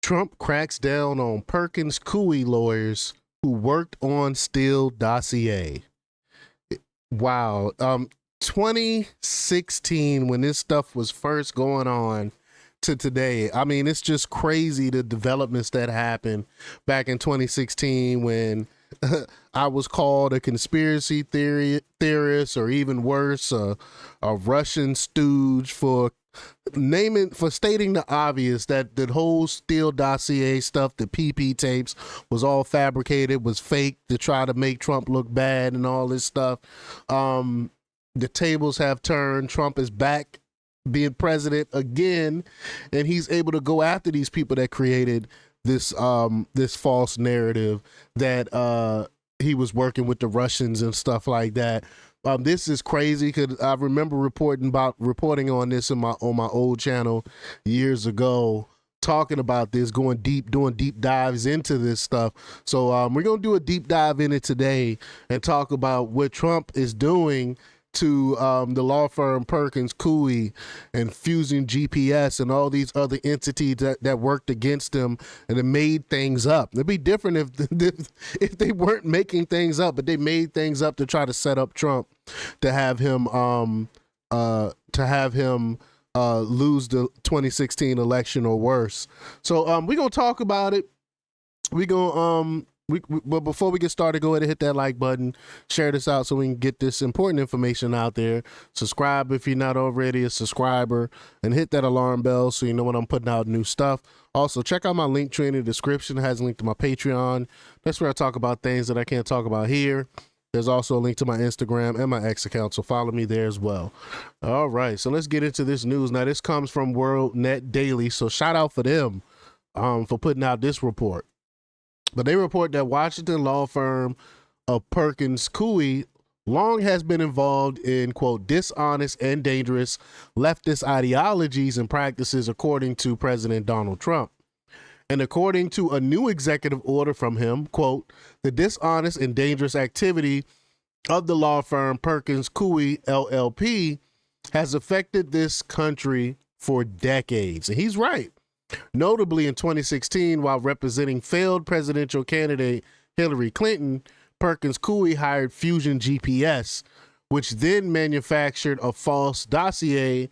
Trump cracks down on Perkins Coie lawyers who worked on Steele dossier. Wow. 2016, when this stuff was first going on, to today. I mean, it's just crazy the developments that happened back in 2016 when I was called a conspiracy theorist, or even worse, a Russian stooge for stating the obvious, that the whole Steele dossier stuff, the PP tapes, was all fabricated, was fake to try to make Trump look bad and all this stuff. The tables have turned. Trump is back being president again, and he's able to go after these people that created this this false narrative that he was working with the Russians and stuff like that. This is crazy because I remember reporting on this on my old channel years ago, talking about this, doing deep dives into this stuff. So we're gonna do a deep dive in it today and talk about what Trump is doing to the law firm Perkins Coie and Fusion GPS and all these other entities that worked against him and it made things up. It'd be different if they weren't making things up, but they made things up to try to set up Trump to have him lose the 2016 election or worse. So we're gonna talk about it. We gonna but before we get started, go ahead and hit that like button, share this out so we can get this important information out there. Subscribe if you're not already a subscriber, and hit that alarm bell so you know when I'm putting out new stuff. Also, check out my link tree in the description. It has a link to my Patreon. That's where I talk about things that I can't talk about here. There's also a link to my Instagram and my X account, so follow me there as well. All right, so let's get into this news. Now, this comes from World Net Daily, so shout out for them for putting out this report. But they report that Washington law firm of Perkins Coie long has been involved in, quote, dishonest and dangerous leftist ideologies and practices, according to President Donald Trump. And according to a new executive order from him, quote, the dishonest and dangerous activity of the law firm Perkins Coie LLP has affected this country for decades. And he's right. Notably, in 2016, while representing failed presidential candidate Hillary Clinton, Perkins Coie hired Fusion GPS, which then manufactured a false dossier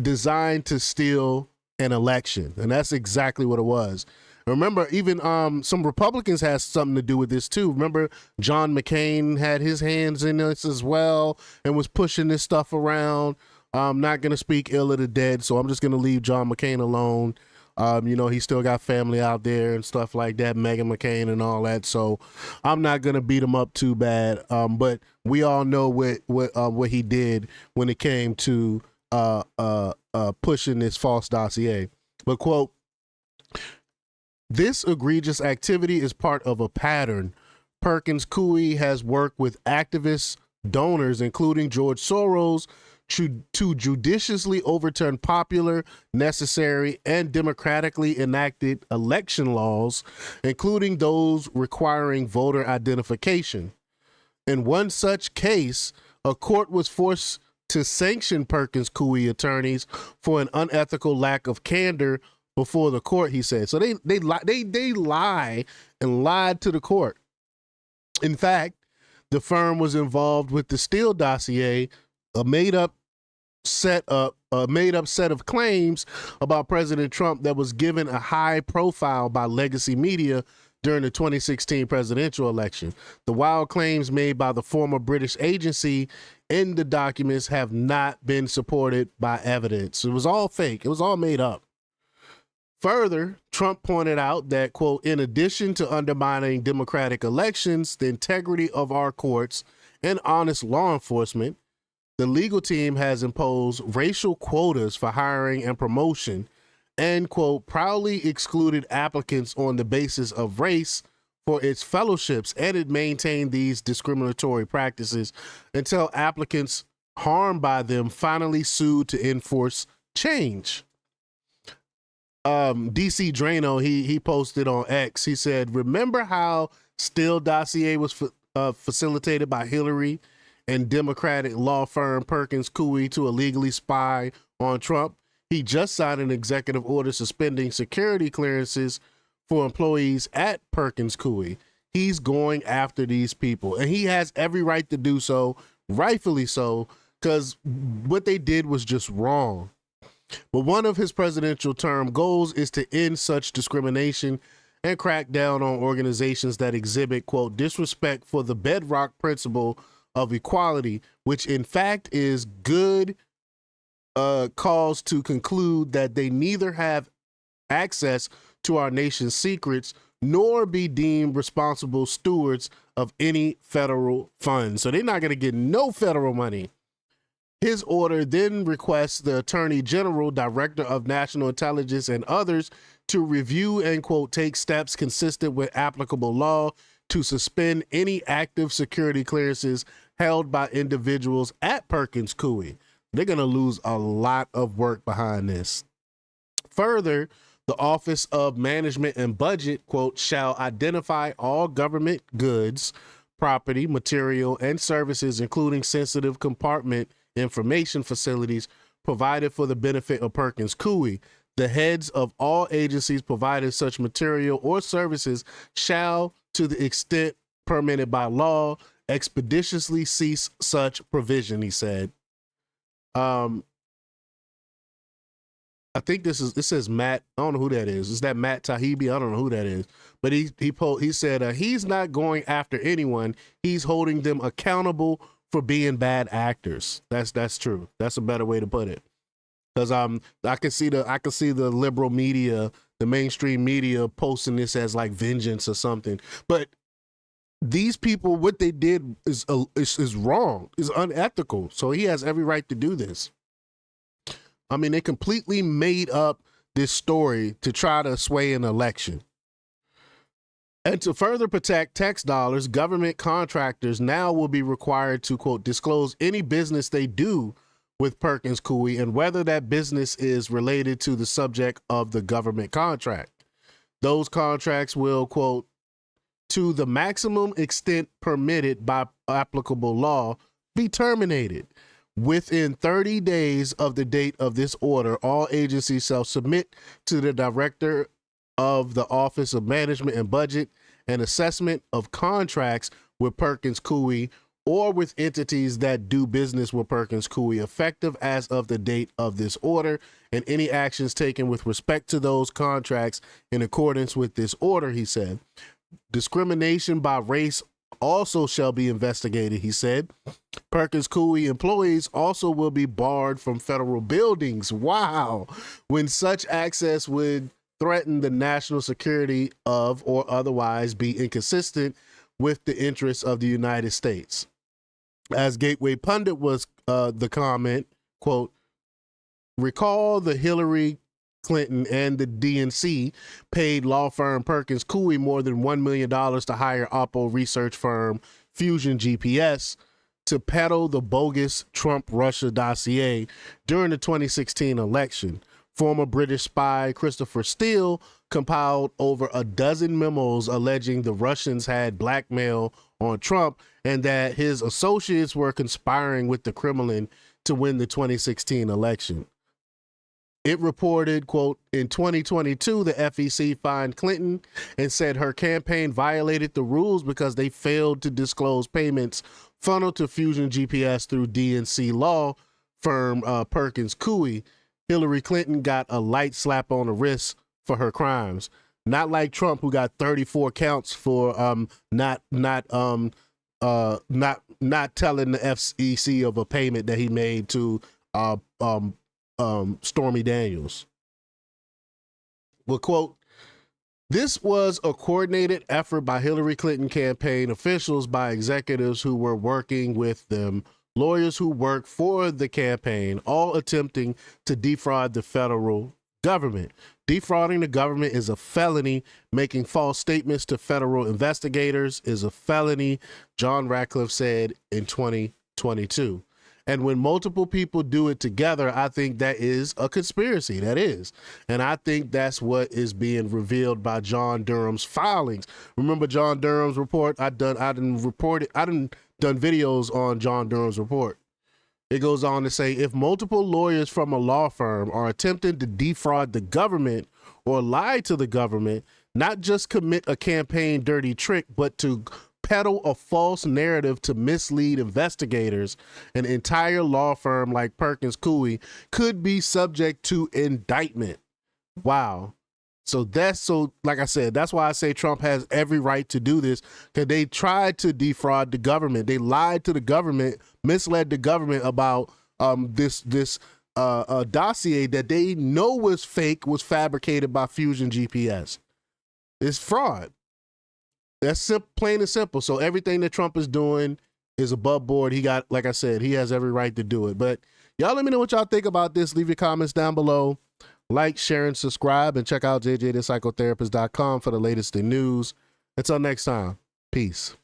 designed to steal an election. And that's exactly what it was. Remember, even some Republicans had something to do with this too. Remember, John McCain had his hands in this as well and was pushing this stuff around. I'm not going to speak ill of the dead, so I'm just going to leave John McCain alone. You know, he still got family out there and stuff like that, Meghan McCain and all that, so I'm not going to beat him up too bad. But we all know what he did when it came to pushing this false dossier. But, quote, this egregious activity is part of a pattern. Perkins Coie has worked with activists, donors, including George Soros, to judiciously overturn popular, necessary, and democratically enacted election laws, including those requiring voter identification. In one such case, a court was forced to sanction Perkins Coie attorneys for an unethical lack of candor before the court, he said. So they lie and lied to the court. In fact, the firm was involved with the Steele dossier, a made up set of claims about President Trump that was given a high profile by legacy media during the 2016 presidential election. The wild claims made by the former British agency in the documents have not been supported by evidence. It was all fake. It was all made up. Further, Trump pointed out that, quote, in addition to undermining democratic elections, the integrity of our courts, and honest law enforcement, the legal team has imposed racial quotas for hiring and promotion and, quote, proudly excluded applicants on the basis of race for its fellowships, and it maintained these discriminatory practices until applicants harmed by them finally sued to enforce change. DC Drano, he posted on X, he said, remember how Steele dossier was facilitated by Hillary and Democratic law firm Perkins Coie to illegally spy on Trump? He just signed an executive order suspending security clearances for employees at Perkins Coie. He's going after these people, and he has every right to do so, rightfully so, because what they did was just wrong. But one of his presidential term goals is to end such discrimination and crack down on organizations that exhibit, quote, disrespect for the bedrock principle of equality, which in fact is good cause to conclude that they neither have access to our nation's secrets nor be deemed responsible stewards of any federal funds. So they're not going to get no federal money. His order then requests the Attorney General, Director of National Intelligence, and others to review and, quote, take steps consistent with applicable law to suspend any active security clearances held by individuals at Perkins Coie. They're going to lose a lot of work behind this. Further, the Office of Management and Budget, quote, shall identify all government goods, property, material, and services, including sensitive compartment information facilities provided for the benefit of Perkins Coie. The heads of all agencies providing such material or services shall, to the extent permitted by law, expeditiously cease such provision, he said. I think it says Matt. I don't know who that is. Is that Matt Taibbi? I don't know who that is. But he said he's not going after anyone. He's holding them accountable for being bad actors. That's true. That's a better way to put it. Because I can see the liberal media, the mainstream media, posting this as like vengeance or something. But these people, what they did is wrong, is unethical. So he has every right to do this. I mean, they completely made up this story to try to sway an election. And to further protect tax dollars, government contractors now will be required to, quote, disclose any business they do with Perkins Coie and whether that business is related to the subject of the government contract. Those contracts will, quote, to the maximum extent permitted by applicable law, be terminated. Within 30 days of the date of this order, all agencies shall submit to the Director of the Office of Management and Budget an assessment of contracts with Perkins Coie or with entities that do business with Perkins Coie effective as of the date of this order, and any actions taken with respect to those contracts in accordance with this order, he said. Discrimination by race also shall be investigated, he said. Perkins Coie employees also will be barred from federal buildings. Wow. When such access would threaten the national security of or otherwise be inconsistent with the interests of the United States. As Gateway Pundit was the comment, quote, recall the Hillary Clinton and the DNC paid law firm Perkins Coie more than $1 million to hire Oppo research firm Fusion GPS to peddle the bogus Trump-Russia dossier during the 2016 election. Former British spy Christopher Steele compiled over a dozen memos alleging the Russians had blackmail on Trump and that his associates were conspiring with the Kremlin to win the 2016 election. It reported, quote, in 2022, the FEC fined Clinton and said her campaign violated the rules because they failed to disclose payments funneled to Fusion GPS through DNC law firm Perkins Coie. Hillary Clinton got a light slap on the wrist for her crimes. Not like Trump, who got 34 counts for not telling the FEC of a payment that he made to Stormy Daniels. Well, quote, this was a coordinated effort by Hillary Clinton campaign officials, by executives who were working with them, lawyers who work for the campaign, all attempting to defraud the federal government. Defrauding the government is a felony. Making false statements to federal investigators is a felony, John Ratcliffe said in 2022. And when multiple people do it together, I think that is a conspiracy. That is. And I think that's what is being revealed by John Durham's filings. Remember John Durham's report? I done videos on John Durham's report. It goes on to say, if multiple lawyers from a law firm are attempting to defraud the government or lie to the government, not just commit a campaign dirty trick, but to peddle a false narrative to mislead investigators, an entire law firm like Perkins Coie could be subject to indictment. Wow. So like I said, that's why I say Trump has every right to do this, because they tried to defraud the government. They lied to the government, misled the government about this dossier that they know was fake, was fabricated by Fusion GPS. It's fraud. That's plain and simple. So everything that Trump is doing is above board. He got, like I said, he has every right to do it. But y'all let me know what y'all think about this. Leave your comments down below. Like, share, and subscribe, and check out jjthepsychotherapist.com for the latest in news. Until next time, peace.